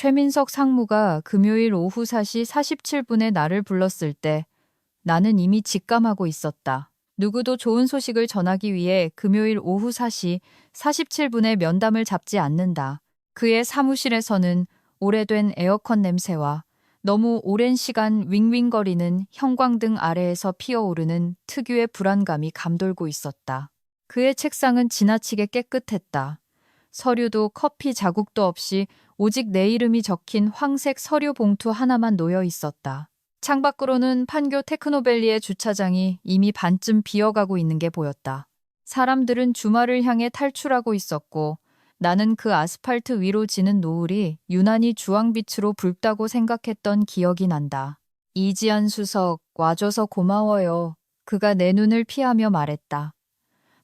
최민석 상무가 금요일 오후 4시 47분에 나를 불렀을 때 나는 이미 직감하고 있었다. 누구도 좋은 소식을 전하기 위해 금요일 오후 4시 47분에 면담을 잡지 않는다. 그의 사무실에서는 오래된 에어컨 냄새와 너무 오랜 시간 윙윙거리는 형광등 아래에서 피어오르는 특유의 불안감이 감돌고 있었다. 그의 책상은 지나치게 깨끗했다. 서류도 커피 자국도 없이 오직 내 이름이 적힌 황색 서류 봉투 하나만 놓여 있었다. 창밖으로는 판교 테크노밸리의 주차장이 이미 반쯤 비어가고 있는 게 보였다. 사람들은 주말을 향해 탈출하고 있었고 나는 그 아스팔트 위로 지는 노을이 유난히 주황빛으로 붉다고 생각했던 기억이 난다. 이지한 수석, 와줘서 고마워요. 그가 내 눈을 피하며 말했다.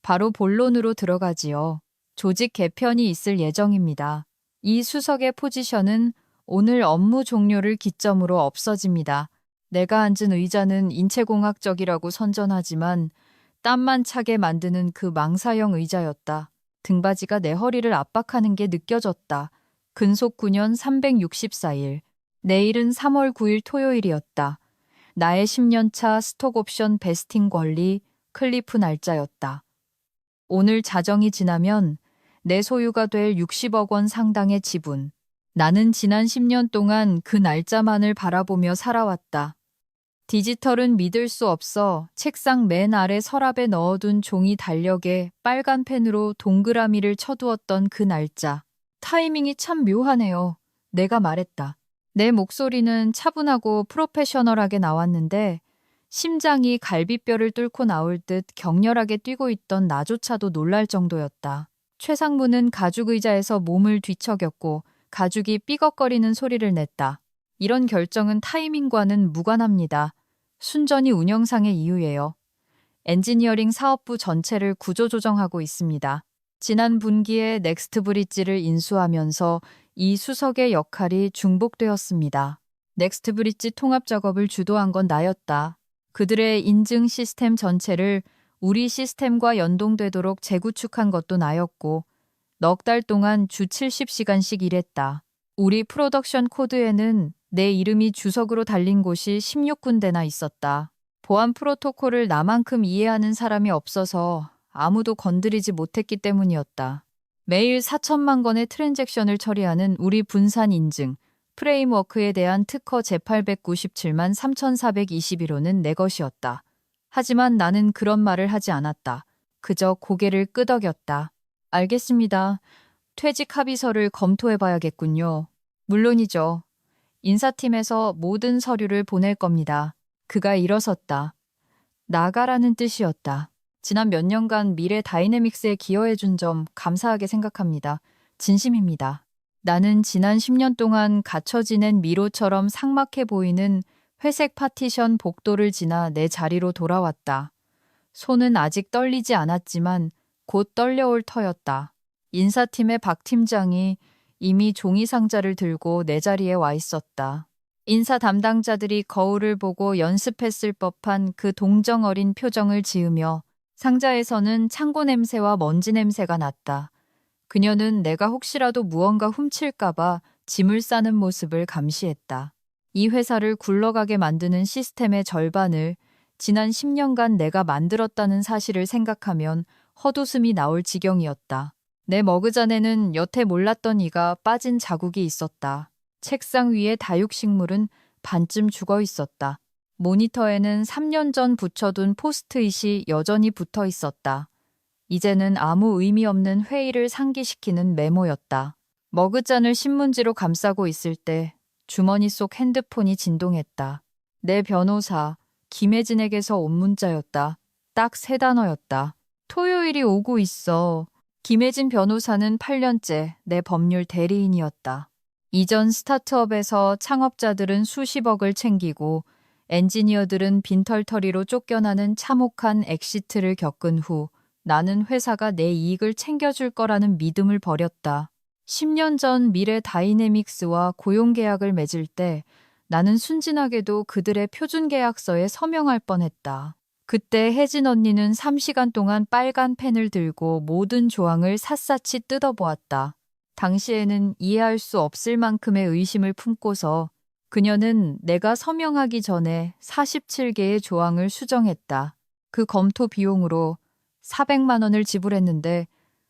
바로 본론으로 들어가지요. 조직 개편이 있을 예정입니다. 이 수석의 포지션은 오늘 업무 종료를 기점으로 없어집니다. 내가 앉은 의자는 인체공학적이라고 선전하지만 땀만 차게 만드는 그 망사형 의자였다. 등받이가 내 허리를 압박하는 게 느껴졌다. 근속 9년 364일. 내일은 3월 9일 토요일이었다. 나의 10년차 스톡옵션 베스팅 권리 클리프 날짜였다. 오늘 자정이 지나면 내 소유가 될 60억 원 상당의 지분. 나는 지난 10년 동안 그 날짜만을 바라보며 살아왔다. 디지털은 믿을 수 없어 책상 맨 아래 서랍에 넣어둔 종이 달력에 빨간 펜으로 동그라미를 쳐두었던 그 날짜. 타이밍이 참 묘하네요. 내가 말했다. 내 목소리는 차분하고 프로페셔널하게 나왔는데 심장이 갈비뼈를 뚫고 나올 듯 격렬하게 뛰고 있던 나조차도 놀랄 정도였다. 최 상무는 가죽 의자에서 몸을 뒤척였고 가죽이 삐걱거리는 소리를 냈다. 이런 결정은 타이밍과는 무관합니다. 순전히 운영상의 이유예요. 엔지니어링 사업부 전체를 구조조정하고 있습니다. 지난 분기에 넥스트 브릿지를 인수하면서 이 수석의 역할이 중복되었습니다. 넥스트 브릿지 통합 작업을 주도한 건 나였다. 그들의 인증 시스템 전체를 우리 시스템과 연동되도록 재구축한 것도 나였고 넉 달 동안 주 70시간씩 일했다. 우리 프로덕션 코드에는 내 이름이 주석으로 달린 곳이 16군데나 있었다. 보안 프로토콜을 나만큼 이해하는 사람이 없어서 아무도 건드리지 못했기 때문이었다. 매일 4천만 건의 트랜잭션을 처리하는 우리 분산 인증, 프레임워크에 대한 특허 제897만 3,421호는 내 것이었다. 하지만 나는 그런 말을 하지 않았다. 그저 고개를 끄덕였다. 알겠습니다. 퇴직 합의서를 검토해봐야겠군요. 물론이죠. 인사팀에서 모든 서류를 보낼 겁니다. 그가 일어섰다. 나가라는 뜻이었다. 지난 몇 년간 미래 다이내믹스에 기여해준 점 감사하게 생각합니다. 진심입니다. 나는 지난 10년 동안 갇혀 지낸 미로처럼 삭막해 보이는 회색 파티션 복도를 지나 내 자리로 돌아왔다. 손은 아직 떨리지 않았지만 곧 떨려올 터였다. 인사팀의 박 팀장이 이미 종이 상자를 들고 내 자리에 와 있었다. 인사 담당자들이 거울을 보고 연습했을 법한 그 동정 어린 표정을 지으며 상자에서는 창고 냄새와 먼지 냄새가 났다. 그녀는 내가 혹시라도 무언가 훔칠까봐 짐을 싸는 모습을 감시했다. 이 회사를 굴러가게 만드는 시스템의 절반을 지난 10년간 내가 만들었다는 사실을 생각하면 헛웃음이 나올 지경이었다. 내 머그잔에는 여태 몰랐던 이가 빠진 자국이 있었다. 책상 위에 다육식물은 반쯤 죽어 있었다. 모니터에는 3년 전 붙여둔 포스트잇이 여전히 붙어 있었다. 이제는 아무 의미 없는 회의를 상기시키는 메모였다. 머그잔을 신문지로 감싸고 있을 때 주머니 속 핸드폰이 진동했다. 내 변호사, 김혜진에게서 온 문자였다. 딱 3단어였다. 토요일이 오고 있어. 김혜진 변호사는 8년째 내 법률 대리인이었다. 이전 스타트업에서 창업자들은 수십억을 챙기고 엔지니어들은 빈털터리로 쫓겨나는 참혹한 엑시트를 겪은 후 나는 회사가 내 이익을 챙겨줄 거라는 믿음을 버렸다. 10년 전 미래 다이내믹스와 고용계약을 맺을 때 나는 순진하게도 그들의 표준계약서에 서명할 뻔했다. 그때 혜진 언니는 3시간 동안 빨간 펜을 들고 모든 조항을 샅샅이 뜯어보았다. 당시에는 이해할 수 없을 만큼의 의심을 품고서 그녀는 내가 서명하기 전에 47개의 조항을 수정했다. 그 검토 비용으로 400만 원을 지불했는데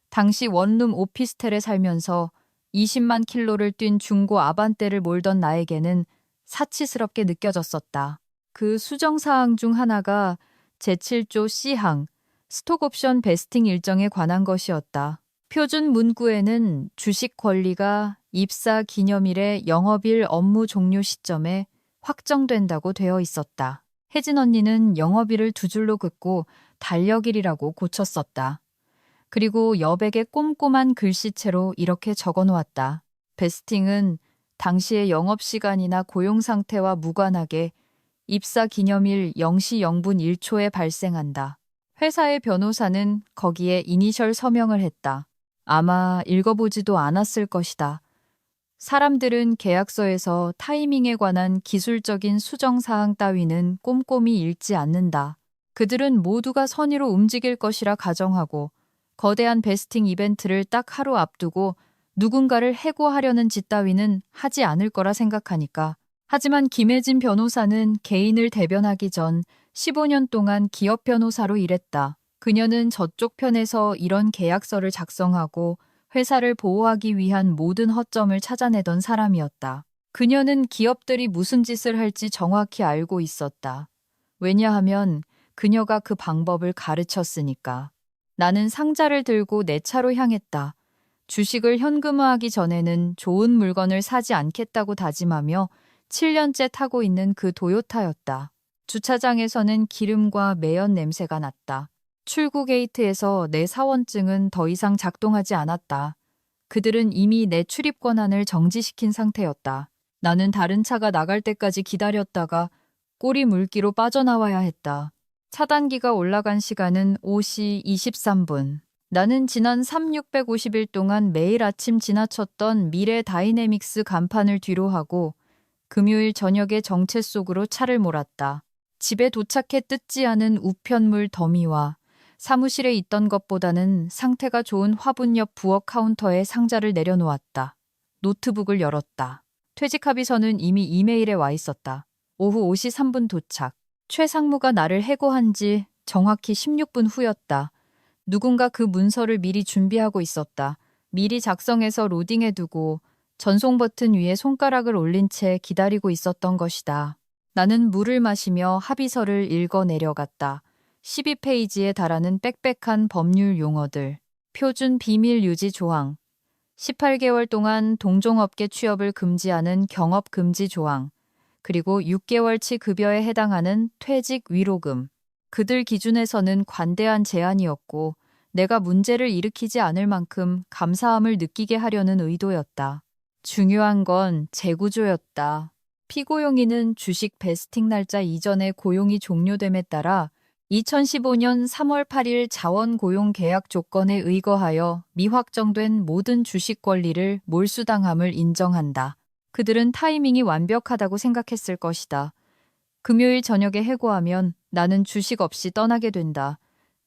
당시 원룸 오피스텔에 살면서 20만 킬로를 뛴 중고 아반떼를 몰던 나에게는 사치스럽게 느껴졌었다. 그 수정사항 중 하나가 제7조 C항, 스톡옵션 베스팅 일정에 관한 것이었다. 표준 문구에는 주식 권리가 입사 기념일의 영업일 업무 종료 시점에 확정된다고 되어 있었다. 혜진 언니는 영업일을 두 줄로 긋고 달력일이라고 고쳤었다. 그리고 여백에 꼼꼼한 글씨체로 이렇게 적어놓았다. 베스팅은 당시의 영업시간이나 고용상태와 무관하게 입사 기념일 0시 0분 1초에 발생한다. 회사의 변호사는 거기에 이니셜 서명을 했다. 아마 읽어보지도 않았을 것이다. 사람들은 계약서에서 타이밍에 관한 기술적인 수정사항 따위는 꼼꼼히 읽지 않는다. 그들은 모두가 선의로 움직일 것이라 가정하고 거대한 베스팅 이벤트를 딱 하루 앞두고 누군가를 해고하려는 짓 따위는 하지 않을 거라 생각하니까. 하지만 김혜진 변호사는 개인을 대변하기 전 15년 동안 기업 변호사로 일했다. 그녀는 저쪽 편에서 이런 계약서를 작성하고 회사를 보호하기 위한 모든 허점을 찾아내던 사람이었다. 그녀는 기업들이 무슨 짓을 할지 정확히 알고 있었다. 왜냐하면 그녀가 그 방법을 가르쳤으니까. 나는 상자를 들고 내 차로 향했다. 주식을 현금화하기 전에는 좋은 물건을 사지 않겠다고 다짐하며 7년째 타고 있는 그 도요타였다. 주차장에서는 기름과 매연 냄새가 났다. 출구 게이트에서 내 사원증은 더 이상 작동하지 않았다. 그들은 이미 내 출입 권한을 정지시킨 상태였다. 나는 다른 차가 나갈 때까지 기다렸다가 꼬리 물기로 빠져나와야 했다. 차단기가 올라간 시간은 5시 23분. 나는 지난 3650일 동안 매일 아침 지나쳤던 미래 다이내믹스 간판을 뒤로하고 금요일 저녁에 정체 속으로 차를 몰았다. 집에 도착해 뜯지 않은 우편물 더미와 사무실에 있던 것보다는 상태가 좋은 화분 옆 부엌 카운터에 상자를 내려놓았다. 노트북을 열었다. 퇴직 합의서는 이미 이메일에 와 있었다. 오후 5시 3분 도착. 최 상무가 나를 해고한 지 정확히 16분 후였다. 누군가 그 문서를 미리 준비하고 있었다. 미리 작성해서 로딩해두고 전송 버튼 위에 손가락을 올린 채 기다리고 있었던 것이다. 나는 물을 마시며 합의서를 읽어 내려갔다. 12페이지에 달하는 빽빽한 법률 용어들. 표준 비밀 유지 조항. 18개월 동안 동종업계 취업을 금지하는 경업 금지 조항. 그리고 6개월치 급여에 해당하는 퇴직 위로금. 그들 기준에서는 관대한 제안이었고 내가 문제를 일으키지 않을 만큼 감사함을 느끼게 하려는 의도였다. 중요한 건 재구조였다. 피고용인은 주식 베스팅 날짜 이전에 고용이 종료됨에 따라 2015년 3월 8일 자원 고용 계약 조건에 의거하여 미확정된 모든 주식 권리를 몰수당함을 인정한다. 그들은 타이밍이 완벽하다고 생각했을 것이다. 금요일 저녁에 해고하면 나는 주식 없이 떠나게 된다.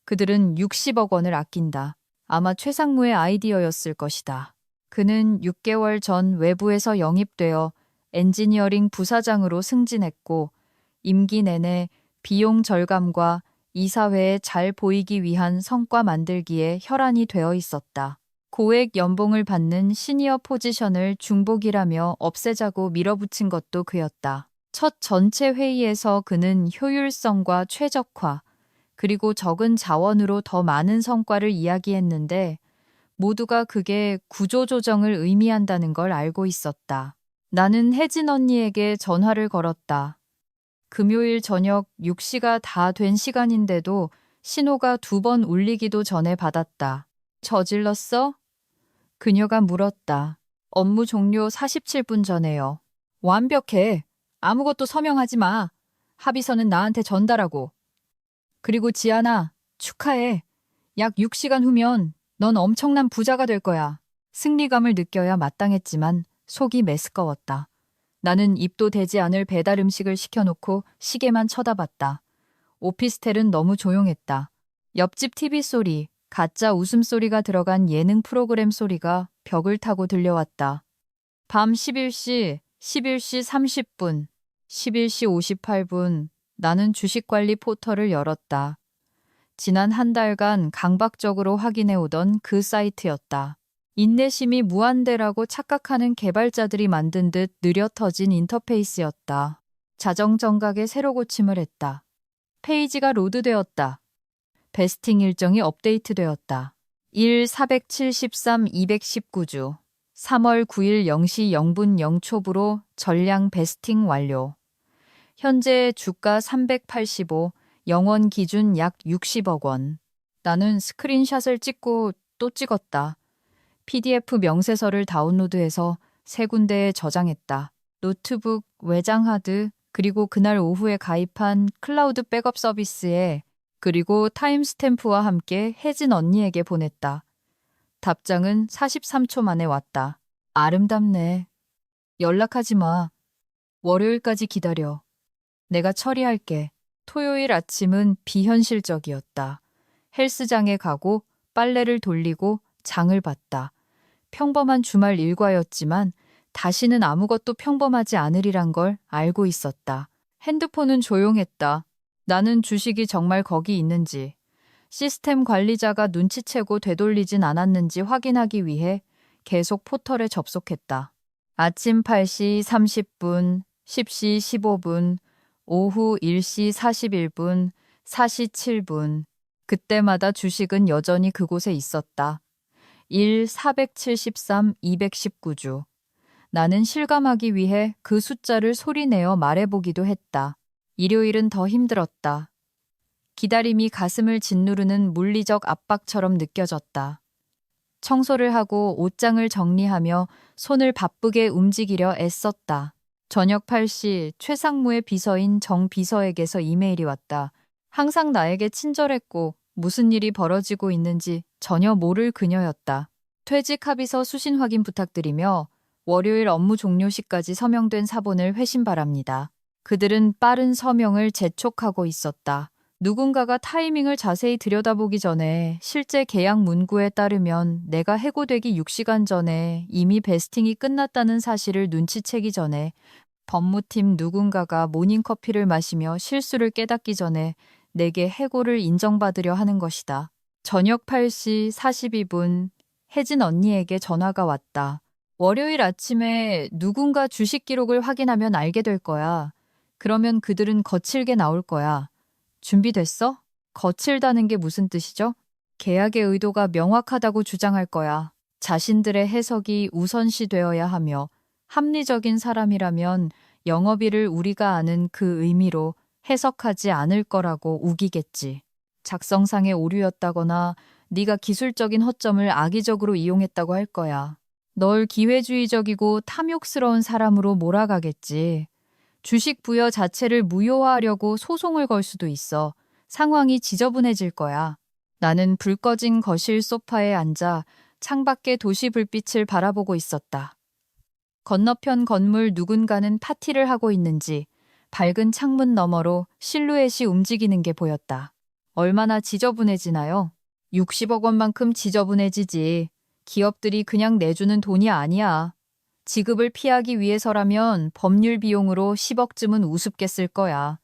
그들은 60억 원을 아낀다. 아마 최상무의 아이디어였을 것이다. 그는 6개월 전 외부에서 영입되어 엔지니어링 부사장으로 승진했고 임기 내내 비용 절감과 이사회에 잘 보이기 위한 성과 만들기에 혈안이 되어 있었다. 고액 연봉을 받는 시니어 포지션을 중복이라며 없애자고 밀어붙인 것도 그였다. 첫 전체 회의에서 그는 효율성과 최적화, 그리고 적은 자원으로 더 많은 성과를 이야기했는데 모두가 그게 구조조정을 의미한다는 걸 알고 있었다. 나는 혜진 언니에게 전화를 걸었다. 금요일 저녁 6시가 다 된 시간인데도 신호가 2번 울리기도 전에 받았다. 저질렀어? 그녀가 물었다. 업무 종료 47분 전에요. 완벽해. 아무것도 서명하지 마. 합의서는 나한테 전달하고. 그리고 지아나, 축하해. 약 6시간 후면 넌 엄청난 부자가 될 거야. 승리감을 느껴야 마땅했지만 속이 메스꺼웠다. 나는 입도 대지 않을 배달 음식을 시켜놓고 시계만 쳐다봤다. 오피스텔은 너무 조용했다. 옆집 TV 소리, 가짜 웃음소리가 들어간 예능 프로그램 소리가 벽을 타고 들려왔다. 밤 11시, 11시 30분, 11시 58분 나는 주식관리 포털을 열었다. 지난 한 달간 강박적으로 확인해 오던 그 사이트였다. 인내심이 무한대라고 착각하는 개발자들이 만든 듯 느려 터진 인터페이스였다. 자정 정각에 새로 고침을 했다. 페이지가 로드되었다. 베스팅 일정이 업데이트되었다. 1 473 219주 3월 9일 0시 0분 0초부로 전량 베스팅 완료. 현재 주가 385, 영원 기준 약 60억 원. 나는 스크린샷을 찍고 또 찍었다. PDF 명세서를 다운로드해서 세 군데에 저장했다. 노트북, 외장 하드, 그리고 그날 오후에 가입한 클라우드 백업 서비스에 그리고 타임스탬프와 함께 혜진 언니에게 보냈다. 답장은 43초 만에 왔다. 아름답네. 연락하지 마. 월요일까지 기다려. 내가 처리할게. 토요일 아침은 비현실적이었다. 헬스장에 가고 빨래를 돌리고 장을 봤다. 평범한 주말 일과였지만 다시는 아무것도 평범하지 않으리란 걸 알고 있었다. 핸드폰은 조용했다. 나는 주식이 정말 거기 있는지, 시스템 관리자가 눈치채고 되돌리진 않았는지 확인하기 위해 계속 포털에 접속했다. 아침 8시 30분, 10시 15분, 오후 1시 41분, 4시 7분. 그때마다 주식은 여전히 그곳에 있었다. 1 473 219주. 나는 실감하기 위해 그 숫자를 소리내어 말해보기도 했다. 일요일은 더 힘들었다. 기다림이 가슴을 짓누르는 물리적 압박처럼 느껴졌다. 청소를 하고 옷장을 정리하며 손을 바쁘게 움직이려 애썼다. 저녁 8시 최상무의 비서인 정 비서에게서 이메일이 왔다. 항상 나에게 친절했고 무슨 일이 벌어지고 있는지 전혀 모를 그녀였다. 퇴직 합의서 수신 확인 부탁드리며 월요일 업무 종료 시까지 서명된 사본을 회신 바랍니다. 그들은 빠른 서명을 재촉하고 있었다. 누군가가 타이밍을 자세히 들여다보기 전에 실제 계약 문구에 따르면 내가 해고되기 6시간 전에 이미 베스팅이 끝났다는 사실을 눈치채기 전에 법무팀 누군가가 모닝커피를 마시며 실수를 깨닫기 전에 내게 해고를 인정받으려 하는 것이다. 저녁 8시 42분 혜진 언니에게 전화가 왔다. 월요일 아침에 누군가 주식 기록을 확인하면 알게 될 거야. 그러면 그들은 거칠게 나올 거야. 준비됐어? 거칠다는 게 무슨 뜻이죠? 계약의 의도가 명확하다고 주장할 거야. 자신들의 해석이 우선시되어야 하며 합리적인 사람이라면 영업일을 우리가 아는 그 의미로 해석하지 않을 거라고 우기겠지. 작성상의 오류였다거나 네가 기술적인 허점을 악의적으로 이용했다고 할 거야. 널 기회주의적이고 탐욕스러운 사람으로 몰아가겠지. 주식 부여 자체를 무효화하려고 소송을 걸 수도 있어. 상황이 지저분해질 거야. 나는 불 꺼진 거실 소파에 앉아 창밖의 도시 불빛을 바라보고 있었다. 건너편 건물 누군가는 파티를 하고 있는지 밝은 창문 너머로 실루엣이 움직이는 게 보였다. 얼마나 지저분해지나요? 60억 원만큼 지저분해지지. 기업들이 그냥 내주는 돈이 아니야. 지급을 피하기 위해서라면 법률 비용으로 10억쯤은 우습게 쓸 거야.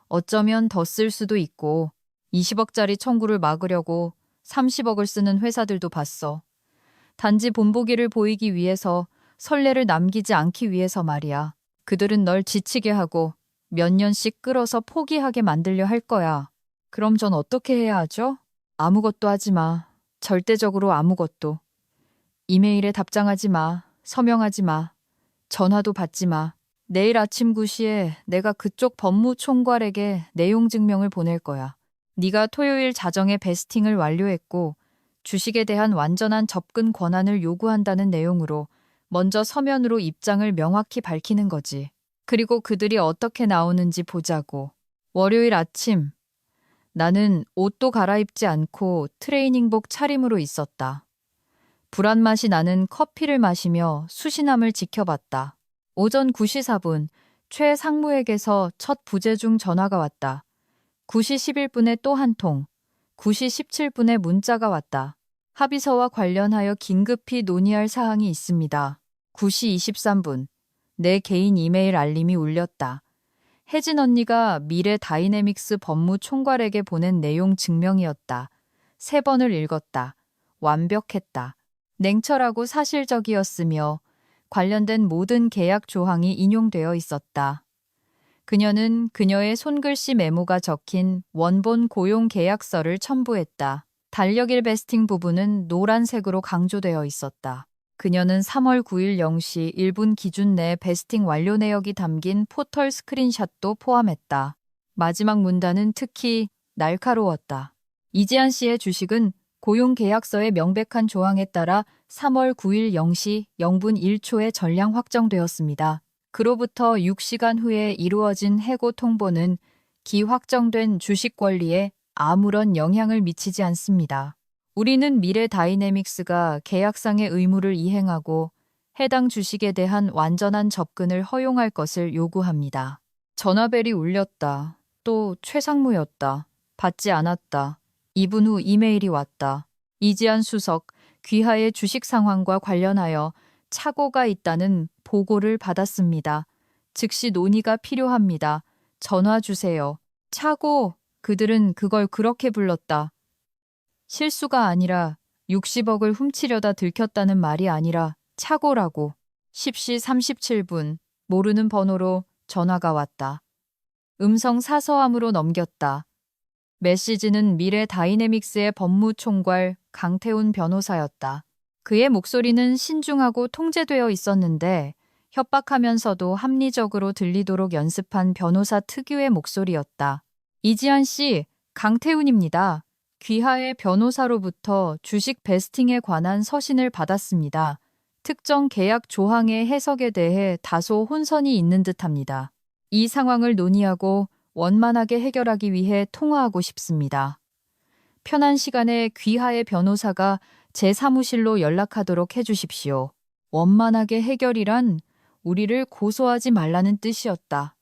어쩌면 더 쓸 수도 있고 20억짜리 청구를 막으려고 30억을 쓰는 회사들도 봤어. 단지 본보기를 보이기 위해서 선례를 남기지 않기 위해서 말이야. 그들은 널 지치게 하고 몇 년씩 끌어서 포기하게 만들려 할 거야. 그럼 전 어떻게 해야 하죠? 아무것도 하지 마. 절대적으로 아무것도. 이메일에 답장하지 마. 서명하지 마. 전화도 받지 마. 내일 아침 9시에 내가 그쪽 법무총괄에게 내용 증명을 보낼 거야. 네가 토요일 자정에 베스팅을 완료했고 주식에 대한 완전한 접근 권한을 요구한다는 내용으로 먼저 서면으로 입장을 명확히 밝히는 거지. 그리고 그들이 어떻게 나오는지 보자고. 월요일 아침 나는 옷도 갈아입지 않고 트레이닝복 차림으로 있었다. 불안 맛이 나는 커피를 마시며 수신함을 지켜봤다. 오전 9시 4분 최 상무에게서 첫 부재중 전화가 왔다. 9시 11분에 또 한 통, 9시 17분에 문자가 왔다. 합의서와 관련하여 긴급히 논의할 사항이 있습니다. 9시 23분. 내 개인 이메일 알림이 울렸다. 혜진 언니가 미래 다이내믹스 법무총괄에게 보낸 내용 증명이었다. 3번을 읽었다. 완벽했다. 냉철하고 사실적이었으며 관련된 모든 계약 조항이 인용되어 있었다. 그녀는 그녀의 손글씨 메모가 적힌 원본 고용 계약서를 첨부했다. 달력일 베스팅 부분은 노란색으로 강조되어 있었다. 그녀는 3월 9일 0시 1분 기준 내 베스팅 완료 내역이 담긴 포털 스크린샷도 포함했다. 마지막 문단은 특히 날카로웠다. 이지한 씨의 주식은 고용 계약서의 명백한 조항에 따라 3월 9일 0시 0분 1초에 전량 확정되었습니다. 그로부터 6시간 후에 이루어진 해고 통보는 기확정된 주식 권리에 아무런 영향을 미치지 않습니다. 우리는 미래 다이내믹스가 계약상의 의무를 이행하고 해당 주식에 대한 완전한 접근을 허용할 것을 요구합니다. 전화벨이 울렸다. 또 최상무였다. 받지 않았다. 2분 후 이메일이 왔다. 이지한 수석, 귀하의 주식 상황과 관련하여 착오가 있다는 보고를 받았습니다. 즉시 논의가 필요합니다. 전화 주세요. 착오, 그들은 그걸 그렇게 불렀다. 실수가 아니라 60억을 훔치려다 들켰다는 말이 아니라 착오라고. 10시 37분, 모르는 번호로 전화가 왔다. 음성 사서함으로 넘겼다. 메시지는 미래 다이내믹스의 법무총괄 강태훈 변호사였다. 그의 목소리는 신중하고 통제되어 있었는데 협박하면서도 합리적으로 들리도록 연습한 변호사 특유의 목소리였다. 이지한 씨, 강태훈입니다. 귀하의 변호사로부터 주식 베스팅에 관한 서신을 받았습니다. 특정 계약 조항의 해석에 대해 다소 혼선이 있는 듯합니다. 이 상황을 논의하고 원만하게 해결하기 위해 통화하고 싶습니다. 편한 시간에 귀하의 변호사가 제 사무실로 연락하도록 해주십시오. 원만하게 해결이란 우리를 고소하지 말라는 뜻이었다.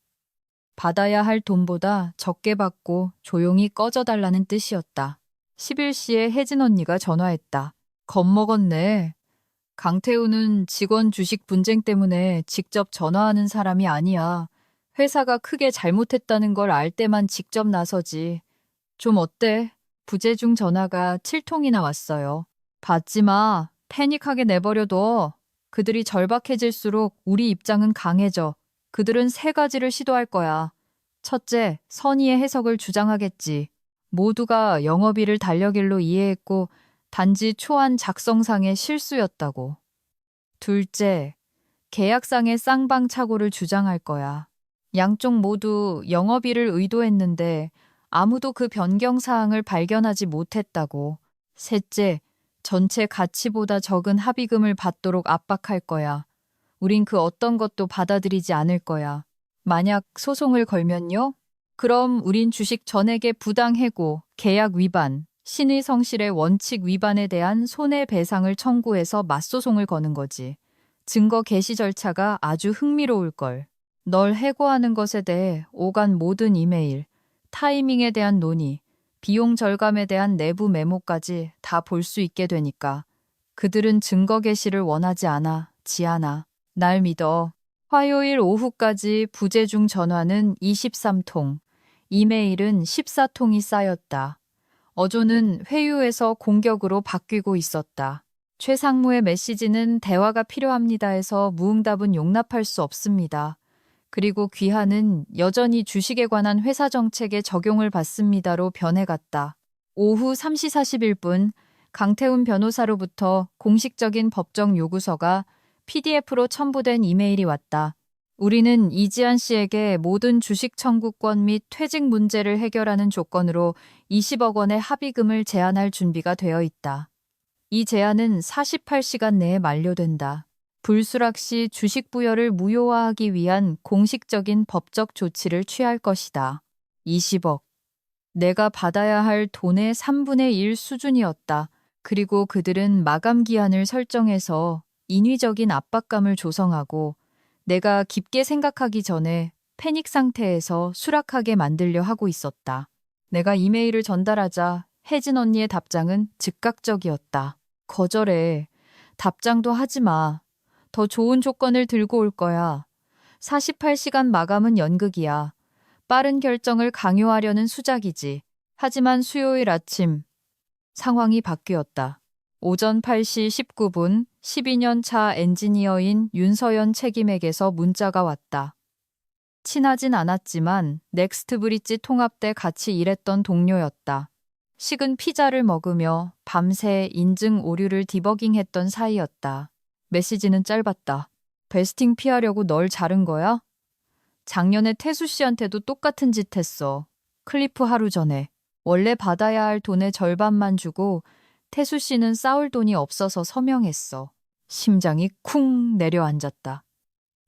받아야 할 돈보다 적게 받고 조용히 꺼져달라는 뜻이었다. 11시에 혜진 언니가 전화했다. 겁먹었네. 강태우는 직원 주식 분쟁 때문에 직접 전화하는 사람이 아니야. 회사가 크게 잘못했다는 걸 알 때만 직접 나서지. 좀 어때? 부재중 전화가 7통이나 왔어요. 받지 마. 패닉하게 내버려둬. 그들이 절박해질수록 우리 입장은 강해져. 그들은 3가지를 시도할 거야. 첫째, 선의의 해석을 주장하겠지. 모두가 영업일을 달력일로 이해했고 단지 초안 작성상의 실수였다고. 둘째, 계약상의 쌍방착오를 주장할 거야. 양쪽 모두 영업일을 의도했는데 아무도 그 변경 사항을 발견하지 못했다고. 셋째, 전체 가치보다 적은 합의금을 받도록 압박할 거야. 우린 그 어떤 것도 받아들이지 않을 거야. 만약 소송을 걸면요? 그럼 우린 주식 전액의 부당해고, 계약 위반, 신의 성실의 원칙 위반에 대한 손해배상을 청구해서 맞소송을 거는 거지. 증거 개시 절차가 아주 흥미로울걸. 널 해고하는 것에 대해 오간 모든 이메일, 타이밍에 대한 논의, 비용 절감에 대한 내부 메모까지 다 볼 수 있게 되니까. 그들은 증거 개시를 원하지 않아, 지아나. 날 믿어. 화요일 오후까지 부재중 전화는 23통, 이메일은 14통이 쌓였다. 어조는 회유에서 공격으로 바뀌고 있었다. 최상무의 메시지는 대화가 필요합니다에서 무응답은 용납할 수 없습니다. 그리고 귀하는 여전히 주식에 관한 회사 정책에 적용을 받습니다로 변해갔다. 오후 3시 41분 강태훈 변호사로부터 공식적인 법정 요구서가 PDF로 첨부된 이메일이 왔다. 우리는 이지한 씨에게 모든 주식 청구권 및 퇴직 문제를 해결하는 조건으로 20억 원의 합의금을 제한할 준비가 되어 있다. 이 제한은 48시간 내에 만료된다. 불수락 시 주식 부여를 무효화하기 위한 공식적인 법적 조치를 취할 것이다. 20억. 내가 받아야 할 돈의 3분의 1 수준이었다. 그리고 그들은 마감 기한을 설정해서 인위적인 압박감을 조성하고 내가 깊게 생각하기 전에 패닉 상태에서 수락하게 만들려 하고 있었다. 내가 이메일을 전달하자 혜진 언니의 답장은 즉각적이었다. 거절해. 답장도 하지 마. 더 좋은 조건을 들고 올 거야. 48시간 마감은 연극이야. 빠른 결정을 강요하려는 수작이지. 하지만 수요일 아침 상황이 바뀌었다. 오전 8시 19분 12년 차 엔지니어인 윤서연 책임에게서 문자가 왔다. 친하진 않았지만 넥스트 브릿지 통합 때 같이 일했던 동료였다. 식은 피자를 먹으며 밤새 인증 오류를 디버깅했던 사이였다. 메시지는 짧았다. 베스팅 피하려고 널 자른 거야? 작년에 태수 씨한테도 똑같은 짓 했어. 클리프 하루 전에. 원래 받아야 할 돈의 절반만 주고 태수 씨는 싸울 돈이 없어서 서명했어. 심장이 쿵 내려앉았다.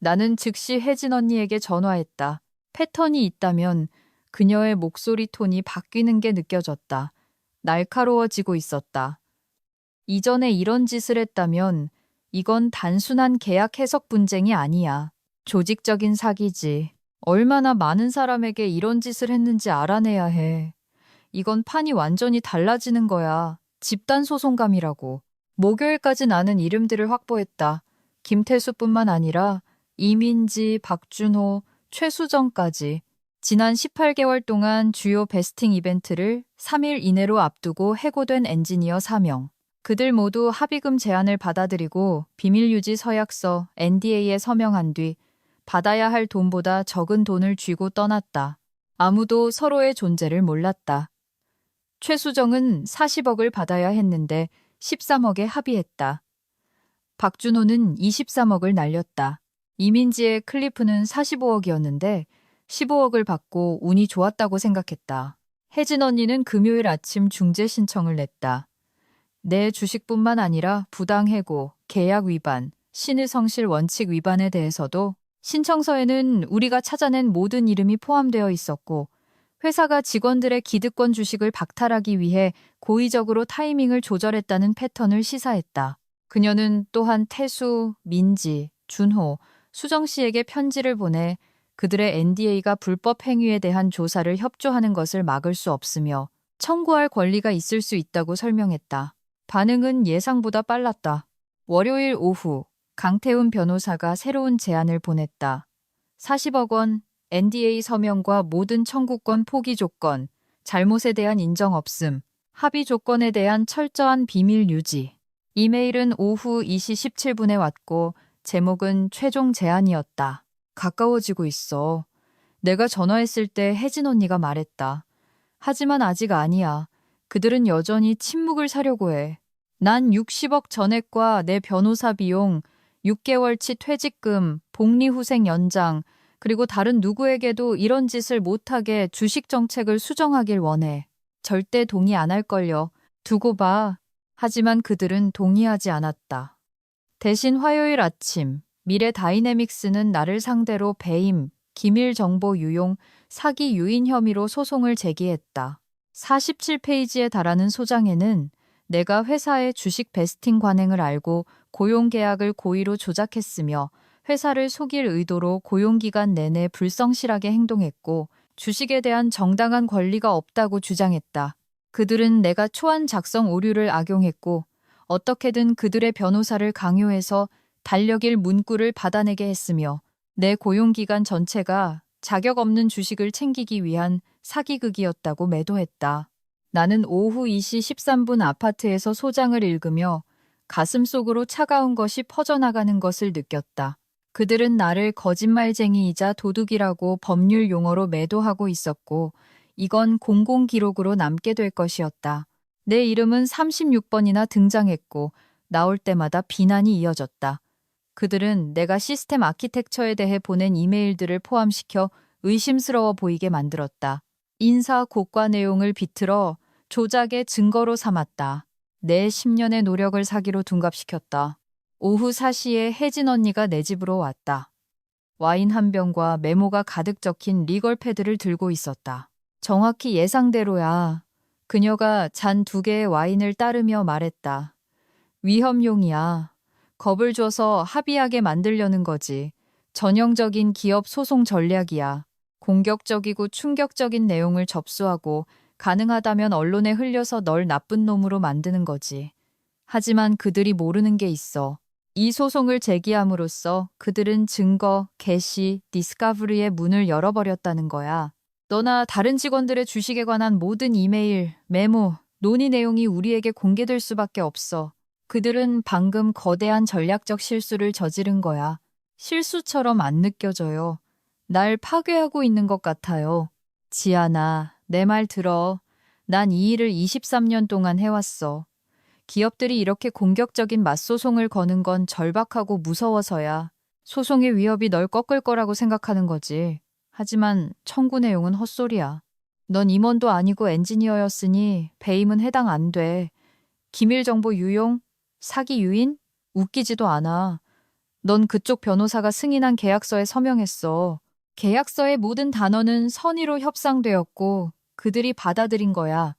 나는 즉시 혜진 언니에게 전화했다. 패턴이 있다면 그녀의 목소리 톤이 바뀌는 게 느껴졌다. 날카로워지고 있었다. 이전에 이런 짓을 했다면 이건 단순한 계약 해석 분쟁이 아니야. 조직적인 사기지. 얼마나 많은 사람에게 이런 짓을 했는지 알아내야 해. 이건 판이 완전히 달라지는 거야. 집단 소송감이라고. 목요일까지 나는 이름들을 확보했다. 김태수뿐만 아니라 이민지, 박준호, 최수정까지. 지난 18개월 동안 주요 베스팅 이벤트를 3일 이내로 앞두고 해고된 엔지니어 4명. 그들 모두 합의금 제안을 받아들이고 비밀유지 서약서 NDA에 서명한 뒤 받아야 할 돈보다 적은 돈을 쥐고 떠났다. 아무도 서로의 존재를 몰랐다. 최수정은 40억을 받아야 했는데 13억에 합의했다. 박준호는 23억을 날렸다. 이민지의 클리프는 45억이었는데 15억을 받고 운이 좋았다고 생각했다. 혜진 언니는 금요일 아침 중재 신청을 냈다. 내 주식뿐만 아니라 부당해고, 계약 위반, 신의 성실 원칙 위반에 대해서도 신청서에는 우리가 찾아낸 모든 이름이 포함되어 있었고 회사가 직원들의 기득권 주식을 박탈하기 위해 고의적으로 타이밍을 조절했다는 패턴을 시사했다. 그녀는 또한 태수, 민지, 준호, 수정 씨에게 편지를 보내 그들의 NDA가 불법 행위에 대한 조사를 협조하는 것을 막을 수 없으며 청구할 권리가 있을 수 있다고 설명했다. 반응은 예상보다 빨랐다. 월요일 오후 강태훈 변호사가 새로운 제안을 보냈다. 40억 원, NDA 서명과 모든 청구권 포기 조건, 잘못에 대한 인정 없음, 합의 조건에 대한 철저한 비밀 유지. 이메일은 오후 2시 17분에 왔고 제목은 최종 제안이었다. 가까워지고 있어. 내가 전화했을 때 혜진 언니가 말했다. 하지만 아직 아니야. 그들은 여전히 침묵을 사려고 해. 난 60억 전액과 내 변호사 비용, 6개월치 퇴직금, 복리후생 연장, 그리고 다른 누구에게도 이런 짓을 못하게 주식 정책을 수정하길 원해. 절대 동의 안 할걸요. 두고 봐. 하지만 그들은 동의하지 않았다. 대신 화요일 아침 미래 다이내믹스는 나를 상대로 배임, 기밀 정보 유용, 사기 유인 혐의로 소송을 제기했다. 47페이지에 달하는 소장에는 내가 회사의 주식 베스팅 관행을 알고 고용계약을 고의로 조작했으며 회사를 속일 의도로 고용기간 내내 불성실하게 행동했고 주식에 대한 정당한 권리가 없다고 주장했다. 그들은 내가 초안 작성 오류를 악용했고 어떻게든 그들의 변호사를 강요해서 달력일 문구를 받아내게 했으며 내 고용기간 전체가 자격 없는 주식을 챙기기 위한 사기극이었다고 매도했다. 나는 오후 2시 13분 아파트에서 소장을 읽으며 가슴속으로 차가운 것이 퍼져나가는 것을 느꼈다. 그들은 나를 거짓말쟁이이자 도둑이라고 법률 용어로 매도하고 있었고 이건 공공기록으로 남게 될 것이었다. 내 이름은 36번이나 등장했고 나올 때마다 비난이 이어졌다. 그들은 내가 시스템 아키텍처에 대해 보낸 이메일들을 포함시켜 의심스러워 보이게 만들었다. 인사 고과 내용을 비틀어 조작의 증거로 삼았다. 내 10년의 노력을 사기로 둔갑시켰다. 오후 4시에 혜진 언니가 내 집으로 왔다. 와인 한 병과 메모가 가득 적힌 리걸 패드를 들고 있었다. 정확히 예상대로야. 그녀가 잔 2개의 와인을 따르며 말했다. 위험용이야. 겁을 줘서 합의하게 만들려는 거지. 전형적인 기업 소송 전략이야. 공격적이고 충격적인 내용을 접수하고 가능하다면 언론에 흘려서 널 나쁜 놈으로 만드는 거지. 하지만 그들이 모르는 게 있어. 이 소송을 제기함으로써 그들은 증거, 게시, 디스커버리의 문을 열어버렸다는 거야. 너나 다른 직원들의 주식에 관한 모든 이메일, 메모, 논의 내용이 우리에게 공개될 수밖에 없어. 그들은 방금 거대한 전략적 실수를 저지른 거야. 실수처럼 안 느껴져요. 날 파괴하고 있는 것 같아요. 지아나, 내 말 들어. 난 이 일을 23년 동안 해왔어. 기업들이 이렇게 공격적인 맞소송을 거는 건 절박하고 무서워서야. 소송의 위협이 널 꺾을 거라고 생각하는 거지. 하지만 청구 내용은 헛소리야. 넌 임원도 아니고 엔지니어였으니 배임은 해당 안 돼. 기밀 정보 유용? 사기 유인? 웃기지도 않아. 넌 그쪽 변호사가 승인한 계약서에 서명했어. 계약서의 모든 단어는 선의로 협상되었고 그들이 받아들인 거야.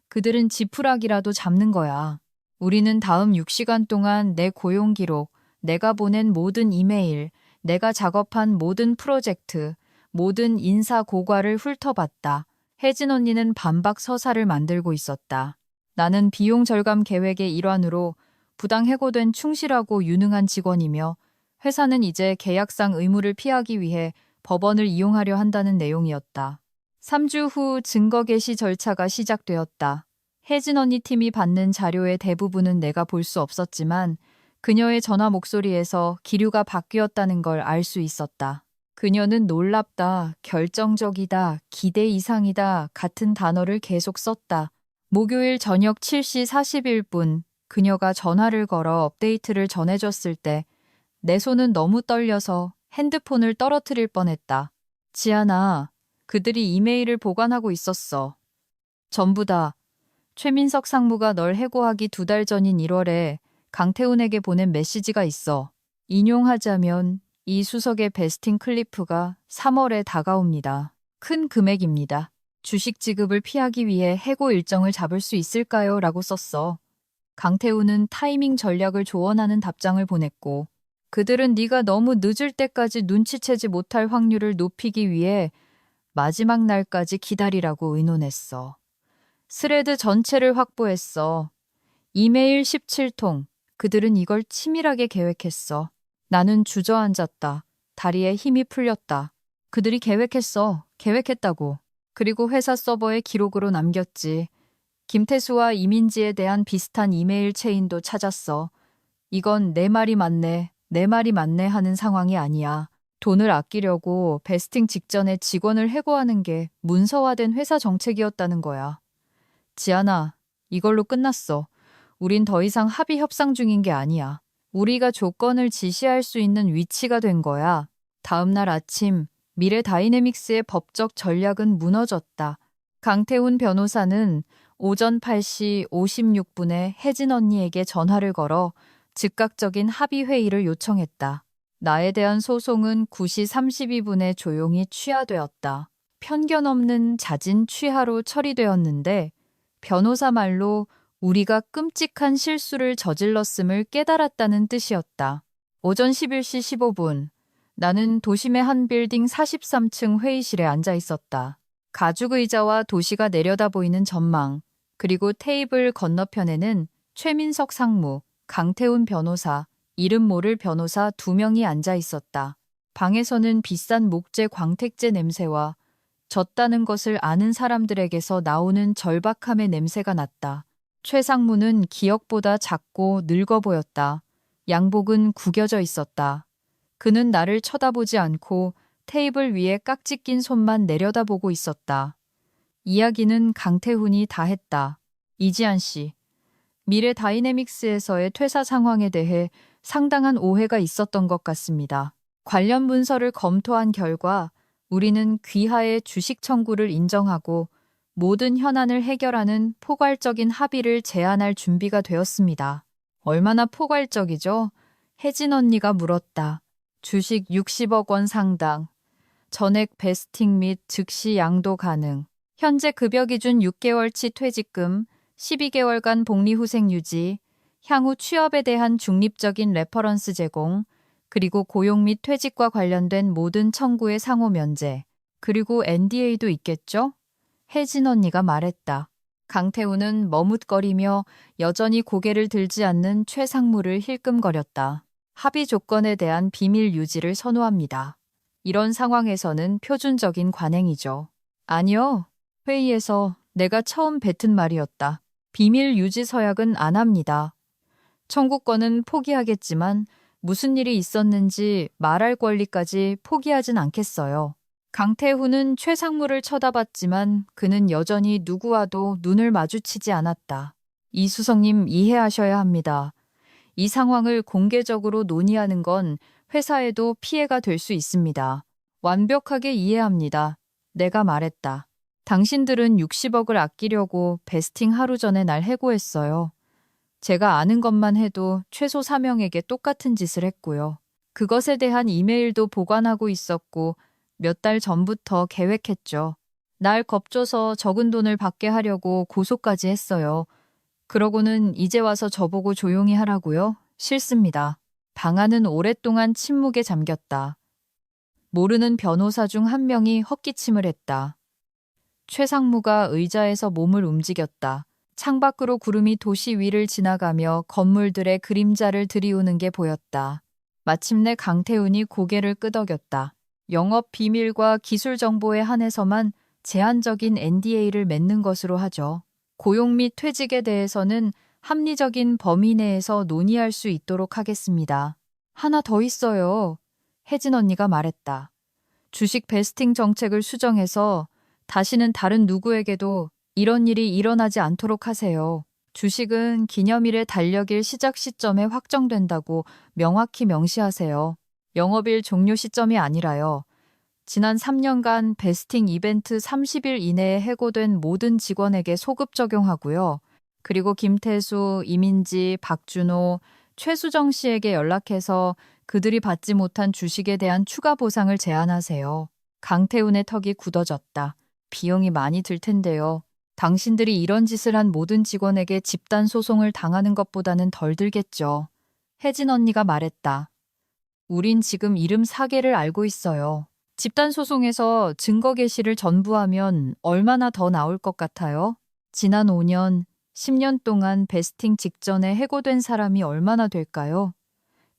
그들은 지푸라기라도 잡는 거야. 우리는 다음 6시간 동안 내 고용 기록, 내가 보낸 모든 이메일, 내가 작업한 모든 프로젝트, 모든 인사 고과를 훑어봤다. 혜진 언니는 반박 서사를 만들고 있었다. 나는 비용 절감 계획의 일환으로 부당 해고된 충실하고 유능한 직원이며 회사는 이제 계약상 의무를 피하기 위해 법원을 이용하려 한다는 내용이었다. 3주 후 증거 게시 절차가 시작되었다. 혜진 언니 팀이 받는 자료의 대부분은 내가 볼 수 없었지만 그녀의 전화 목소리에서 기류가 바뀌었다는 걸 알 수 있었다. 그녀는 놀랍다, 결정적이다, 기대 이상이다 같은 단어를 계속 썼다. 목요일 저녁 7시 41분 그녀가 전화를 걸어 업데이트를 전해줬을 때 내 손은 너무 떨려서 핸드폰을 떨어뜨릴 뻔했다. 지아나, 그들이 이메일을 보관하고 있었어. 전부 다. 최민석 상무가 널 해고하기 2달 전인 1월에 강태훈에게 보낸 메시지가 있어. 인용하자면 이 수석의 베스팅 클리프가 3월에 다가옵니다. 큰 금액입니다. 주식 지급을 피하기 위해 해고 일정을 잡을 수 있을까요? 라고 썼어. 강태훈은 타이밍 전략을 조언하는 답장을 보냈고 그들은 네가 너무 늦을 때까지 눈치채지 못할 확률을 높이기 위해 마지막 날까지 기다리라고 의논했어. 스레드 전체를 확보했어. 이메일 17통. 그들은 이걸 치밀하게 계획했어. 나는 주저앉았다. 다리에 힘이 풀렸다. 그들이 계획했다고. 그리고 회사 서버에 기록으로 남겼지. 김태수와 이민지에 대한 비슷한 이메일 체인도 찾았어. 이건 내 말이 맞네 하는 상황이 아니야. 돈을 아끼려고 베스팅 직전에 직원을 해고하는 게 문서화된 회사 정책이었다는 거야. 지아나, 이걸로 끝났어. 우린 더 이상 합의 협상 중인 게 아니야. 우리가 조건을 지시할 수 있는 위치가 된 거야. 다음 날 아침, 미래 다이내믹스의 법적 전략은 무너졌다. 강태훈 변호사는 오전 8시 56분에 혜진 언니에게 전화를 걸어 즉각적인 합의 회의를 요청했다. 나에 대한 소송은 9시 32분에 조용히 취하되었다. 편견 없는 잦은 취하로 처리되었는데 변호사 말로 우리가 끔찍한 실수를 저질렀음을 깨달았다는 뜻이었다. 오전 11시 15분 나는 도심의 한 빌딩 43층 회의실에 앉아 있었다. 가죽 의자와 도시가 내려다 보이는 전망, 그리고 테이블 건너편에는 최민석 상무, 강태훈 변호사, 이름 모를 변호사 2명이 앉아 있었다. 방에서는 비싼 목재 광택제 냄새와 졌다는 것을 아는 사람들에게서 나오는 절박함의 냄새가 났다. 최 상무는 기억보다 작고 늙어 보였다. 양복은 구겨져 있었다. 그는 나를 쳐다보지 않고 테이블 위에 깍지 낀 손만 내려다보고 있었다. 이야기는 강태훈이 다 했다. 이지한 씨, 미래 다이내믹스에서의 퇴사 상황에 대해 상당한 오해가 있었던 것 같습니다. 관련 문서를 검토한 결과 우리는 귀하의 주식 청구를 인정하고 모든 현안을 해결하는 포괄적인 합의를 제안할 준비가 되었습니다. 얼마나 포괄적이죠? 혜진 언니가 물었다. 주식 60억 원 상당, 전액 베스팅 및 즉시 양도 가능, 현재 급여 기준 6개월치 퇴직금, 12개월간 복리후생 유지, 향후 취업에 대한 중립적인 레퍼런스 제공, 그리고 고용 및 퇴직과 관련된 모든 청구의 상호 면제, 그리고 NDA도 있겠죠? 혜진 언니가 말했다. 강태우는 머뭇거리며 여전히 고개를 들지 않는 최상무를 힐끔거렸다. 합의 조건에 대한 비밀 유지를 선호합니다. 이런 상황에서는 표준적인 관행이죠. 아니요. 회의에서 내가 처음 뱉은 말이었다. 비밀 유지 서약은 안 합니다. 청구권은 포기하겠지만 무슨 일이 있었는지 말할 권리까지 포기하진 않겠어요. 강태후는 최상무를 쳐다봤지만 그는 여전히 누구와도 눈을 마주치지 않았다. 이수성님 이해하셔야 합니다. 이 상황을 공개적으로 논의하는 건 회사에도 피해가 될 수 있습니다. 완벽하게 이해합니다. 내가 말했다. 당신들은 60억을 아끼려고 베스팅 하루 전에 날 해고했어요. 제가 아는 것만 해도 최소 3명에게 똑같은 짓을 했고요. 그것에 대한 이메일도 보관하고 있었고 몇 달 전부터 계획했죠. 날 겁줘서 적은 돈을 받게 하려고 고소까지 했어요. 그러고는 이제 와서 저보고 조용히 하라고요? 싫습니다. 방안은 오랫동안 침묵에 잠겼다. 모르는 변호사 중 한 명이 헛기침을 했다. 최상무가 의자에서 몸을 움직였다. 창밖으로 구름이 도시 위를 지나가며 건물들의 그림자를 들이우는 게 보였다. 마침내 강태훈이 고개를 끄덕였다. 영업 비밀과 기술 정보에 한해서만 제한적인 NDA를 맺는 것으로 하죠. 고용 및 퇴직에 대해서는 합리적인 범위 내에서 논의할 수 있도록 하겠습니다. 하나 더 있어요. 혜진 언니가 말했다. 주식 베스팅 정책을 수정해서 다시는 다른 누구에게도 이런 일이 일어나지 않도록 하세요. 주식은 기념일의 달력일 시작 시점에 확정된다고 명확히 명시하세요. 영업일 종료 시점이 아니라요. 지난 3년간 베스팅 이벤트 30일 이내에 해고된 모든 직원에게 소급 적용하고요. 그리고 김태수, 이민지, 박준호, 최수정 씨에게 연락해서 그들이 받지 못한 주식에 대한 추가 보상을 제안하세요. 강태훈의 턱이 굳어졌다. 비용이 많이 들 텐데요. 당신들이 이런 짓을 한 모든 직원에게 집단 소송을 당하는 것보다는 덜 들겠죠. 혜진 언니가 말했다. 우린 지금 이름 사계를 알고 있어요. 집단 소송에서 증거 게시를 전부하면 얼마나 더 나올 것 같아요? 지난 5년, 10년 동안 베스팅 직전에 해고된 사람이 얼마나 될까요?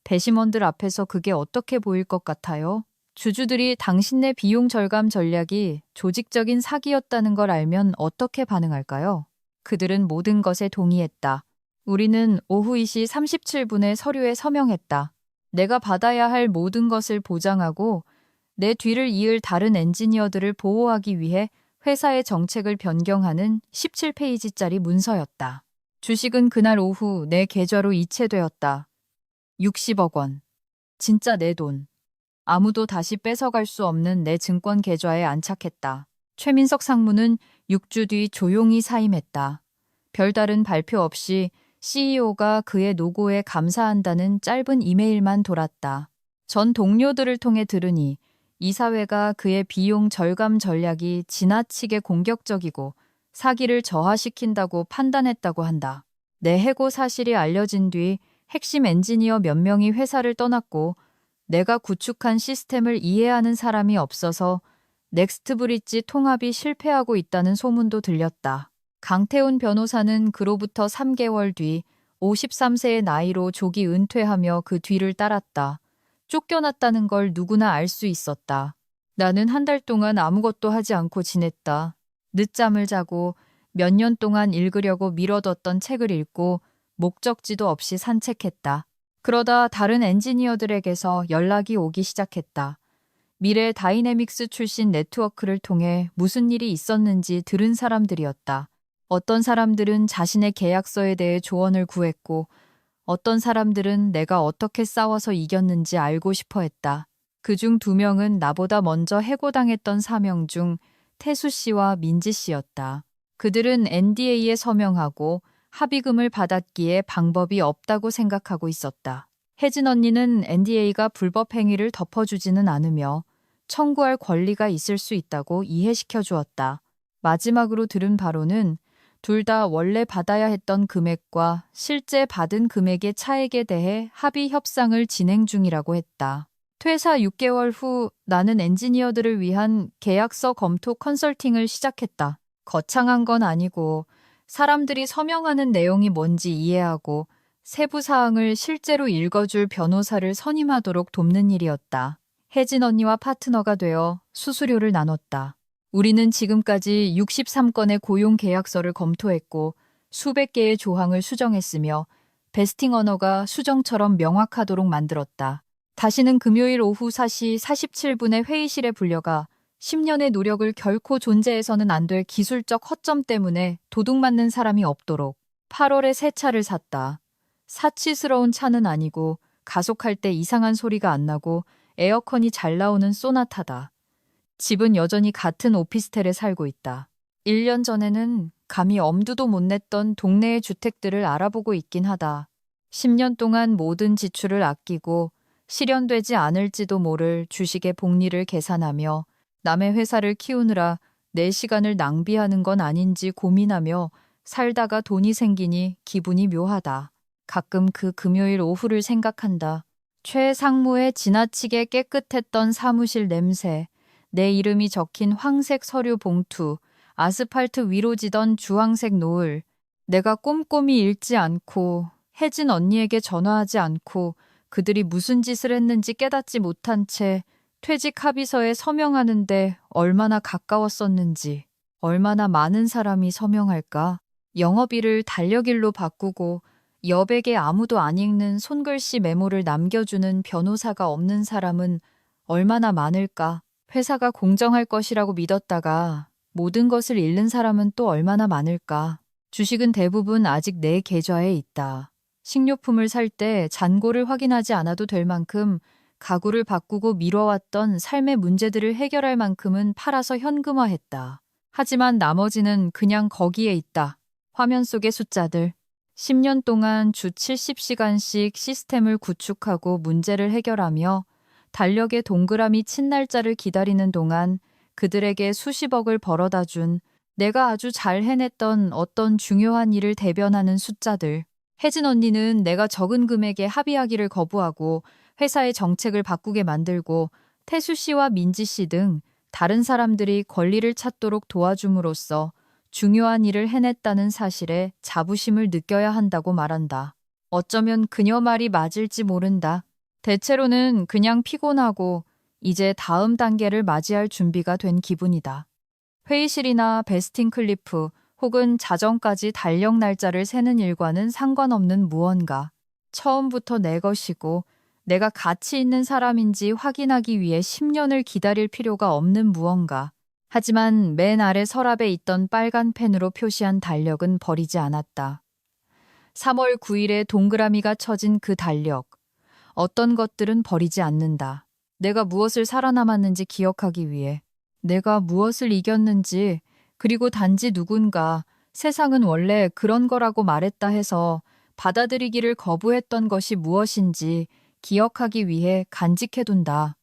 배심원들 앞에서 그게 어떻게 보일 것 같아요? 주주들이 당신네 비용 절감 전략이 조직적인 사기였다는 걸 알면 어떻게 반응할까요? 그들은 모든 것에 동의했다. 우리는 오후 2시 37분에 서류에 서명했다. 내가 받아야 할 모든 것을 보장하고 내 뒤를 이을 다른 엔지니어들을 보호하기 위해 회사의 정책을 변경하는 17페이지짜리 문서였다. 주식은 그날 오후 내 계좌로 이체되었다. 60억 원. 진짜 내 돈. 아무도 다시 뺏어갈 수 없는 내 증권 계좌에 안착했다. 최민석 상무는 6주 뒤 조용히 사임했다. 별다른 발표 없이 CEO가 그의 노고에 감사한다는 짧은 이메일만 돌았다. 전 동료들을 통해 들으니 이사회가 그의 비용 절감 전략이 지나치게 공격적이고 사기를 저하시킨다고 판단했다고 한다. 내 해고 사실이 알려진 뒤 핵심 엔지니어 몇 명이 회사를 떠났고 내가 구축한 시스템을 이해하는 사람이 없어서 넥스트 브릿지 통합이 실패하고 있다는 소문도 들렸다. 강태훈 변호사는 그로부터 3개월 뒤 53세의 나이로 조기 은퇴하며 그 뒤를 따랐다. 쫓겨났다는 걸 누구나 알 수 있었다. 나는 한 달 동안 아무것도 하지 않고 지냈다. 늦잠을 자고 몇 년 동안 읽으려고 미뤄뒀던 책을 읽고 목적지도 없이 산책했다. 그러다 다른 엔지니어들에게서 연락이 오기 시작했다. 미래 다이내믹스 출신 네트워크를 통해 무슨 일이 있었는지 들은 사람들이었다. 어떤 사람들은 자신의 계약서에 대해 조언을 구했고 어떤 사람들은 내가 어떻게 싸워서 이겼는지 알고 싶어 했다. 그중 2명은 나보다 먼저 해고당했던 4명 중 태수 씨와 민지 씨였다. 그들은 NDA에 서명하고 합의금을 받았기에 방법이 없다고 생각하고 있었다. 혜진 언니는 NDA가 불법 행위를 덮어주지는 않으며 청구할 권리가 있을 수 있다고 이해시켜 주었다. 마지막으로 들은 바로는 둘 다 원래 받아야 했던 금액과 실제 받은 금액의 차액에 대해 합의 협상을 진행 중이라고 했다. 퇴사 6개월 후 나는 엔지니어들을 위한 계약서 검토 컨설팅을 시작했다. 거창한 건 아니고 사람들이 서명하는 내용이 뭔지 이해하고 세부 사항을 실제로 읽어줄 변호사를 선임하도록 돕는 일이었다. 혜진 언니와 파트너가 되어 수수료를 나눴다. 우리는 지금까지 63건의 고용 계약서를 검토했고 수백 개의 조항을 수정했으며 베스팅 언어가 수정처럼 명확하도록 만들었다. 다시는 금요일 오후 4시 47분에 회의실에 불려가 10년의 노력을 결코 존재해서는 안 될 기술적 허점 때문에 도둑맞는 사람이 없도록 8월에 새 차를 샀다. 사치스러운 차는 아니고 가속할 때 이상한 소리가 안 나고 에어컨이 잘 나오는 쏘나타다. 집은 여전히 같은 오피스텔에 살고 있다. 1년 전에는 감히 엄두도 못 냈던 동네의 주택들을 알아보고 있긴 하다. 10년 동안 모든 지출을 아끼고 실현되지 않을지도 모를 주식의 복리를 계산하며 남의 회사를 키우느라 내 시간을 낭비하는 건 아닌지 고민하며 살다가 돈이 생기니 기분이 묘하다. 가끔 그 금요일 오후를 생각한다. 최 상무의 지나치게 깨끗했던 사무실 냄새, 내 이름이 적힌 황색 서류 봉투, 아스팔트 위로 지던 주황색 노을, 내가 꼼꼼히 읽지 않고 혜진 언니에게 전화하지 않고 그들이 무슨 짓을 했는지 깨닫지 못한 채 퇴직 합의서에 서명하는데 얼마나 가까웠었는지, 얼마나 많은 사람이 서명할까? 영업일을 달력일로 바꾸고 여백에 아무도 안 읽는 손글씨 메모를 남겨주는 변호사가 없는 사람은 얼마나 많을까? 회사가 공정할 것이라고 믿었다가 모든 것을 잃는 사람은 또 얼마나 많을까? 주식은 대부분 아직 내 계좌에 있다. 식료품을 살 때 잔고를 확인하지 않아도 될 만큼 가구를 바꾸고 미뤄왔던 삶의 문제들을 해결할 만큼은 팔아서 현금화했다. 하지만 나머지는 그냥 거기에 있다. 화면 속의 숫자들. 10년 동안 주 70시간씩 시스템을 구축하고 문제를 해결하며 달력에 동그라미 친 날짜를 기다리는 동안 그들에게 수십억을 벌어다 준 내가 아주 잘 해냈던 어떤 중요한 일을 대변하는 숫자들. 혜진 언니는 내가 적은 금액에 합의하기를 거부하고 회사의 정책을 바꾸게 만들고 태수 씨와 민지 씨 등 다른 사람들이 권리를 찾도록 도와줌으로써 중요한 일을 해냈다는 사실에 자부심을 느껴야 한다고 말한다. 어쩌면 그녀 말이 맞을지 모른다. 대체로는 그냥 피곤하고 이제 다음 단계를 맞이할 준비가 된 기분이다. 회의실이나 베스팅 클리프 혹은 자정까지 달력 날짜를 세는 일과는 상관없는 무언가. 처음부터 내 것이고 내가 가치 있는 사람인지 확인하기 위해 10년을 기다릴 필요가 없는 무언가. 하지만 맨 아래 서랍에 있던 빨간 펜으로 표시한 달력은 버리지 않았다. 3월 9일에 동그라미가 쳐진 그 달력. 어떤 것들은 버리지 않는다. 내가 무엇을 살아남았는지 기억하기 위해. 내가 무엇을 이겼는지, 그리고 단지 누군가 세상은 원래 그런 거라고 말했다 해서 받아들이기를 거부했던 것이 무엇인지 기억하기 위해 간직해둔다.